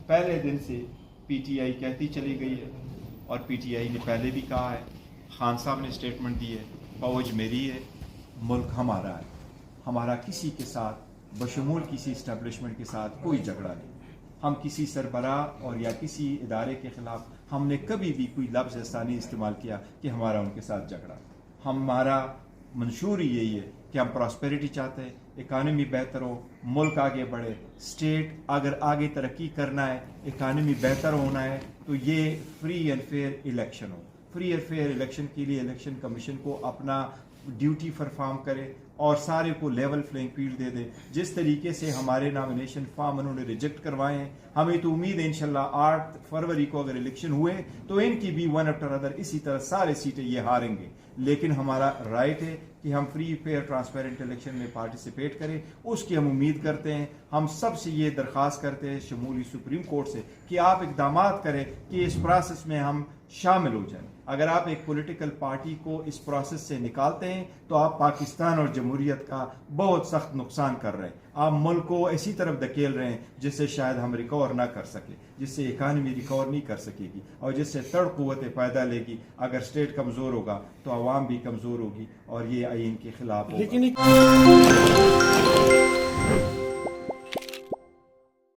پہلے دن سے P T I کہتی چلی گئی ہے، اور پی ٹی آئی نے پہلے بھی کہا ہے، خان صاحب نے اسٹیٹمنٹ دی ہے، فوج میری ہے، ملک ہمارا ہے، ہمارا کسی کے ساتھ بشمول کسی اسٹیبلشمنٹ کے ساتھ کوئی جھگڑا نہیں۔ ہم کسی سربراہ اور یا کسی ادارے کے خلاف ہم نے کبھی بھی کوئی لفظ ایسا نہیں استعمال کیا کہ ہمارا ان کے ساتھ جھگڑا۔ ہمارا منشور ہی یہی ہے کہ ہم پراسپیرٹی چاہتے ہیں، اکانومی بہتر ہو، ملک آگے بڑھے، اسٹیٹ اگر آگے ترقی کرنا ہے، اکانومی بہتر ہونا ہے تو یہ فری اینڈ فیئر الیکشن ہو۔ فری اینڈ فیئر الیکشن کے لیے الیکشن کمیشن کو اپنا ڈیوٹی پرفارم کرے اور سارے کو لیول پلینگ فیلڈ دے دے۔ جس طریقے سے ہمارے نامینیشن فارم انہوں نے ریجیکٹ کروائے ہیں، ہمیں تو امید ہے انشاءاللہ 8 فروری کو اگر الیکشن ہوئے تو ان کی بھی ون آفٹر ادر اسی طرح سارے سیٹیں یہ ہاریں گے، لیکن ہمارا رائٹ ہے کہ ہم فری فیئر ٹرانسپیرنٹ الیکشن میں پارٹیسپیٹ کریں، اس کی ہم امید کرتے ہیں۔ ہم سب سے یہ درخواست کرتے ہیں شمولی سپریم کورٹ سے کہ آپ اقدامات کریں کہ اس پروسیس میں ہم شامل ہو جائیں۔ اگر آپ ایک پولیٹیکل پارٹی کو اس پروسیس سے نکالتے ہیں تو آپ پاکستان اور جمہوریت کا بہت سخت نقصان کر رہے ہیں۔ آپ ملک کو ایسی طرف دھکیل رہے ہیں جس سے شاید ہم ریکور نہ کر سکے، جس سے اکانومی ریکور نہیں کر سکے گی، اور جس سے تڑ قوتیں پیدا لے گی۔ اگر اسٹیٹ کمزور ہوگا تو عوام بھی کمزور ہوگی اور یہ آئین کے خلاف ہوگا۔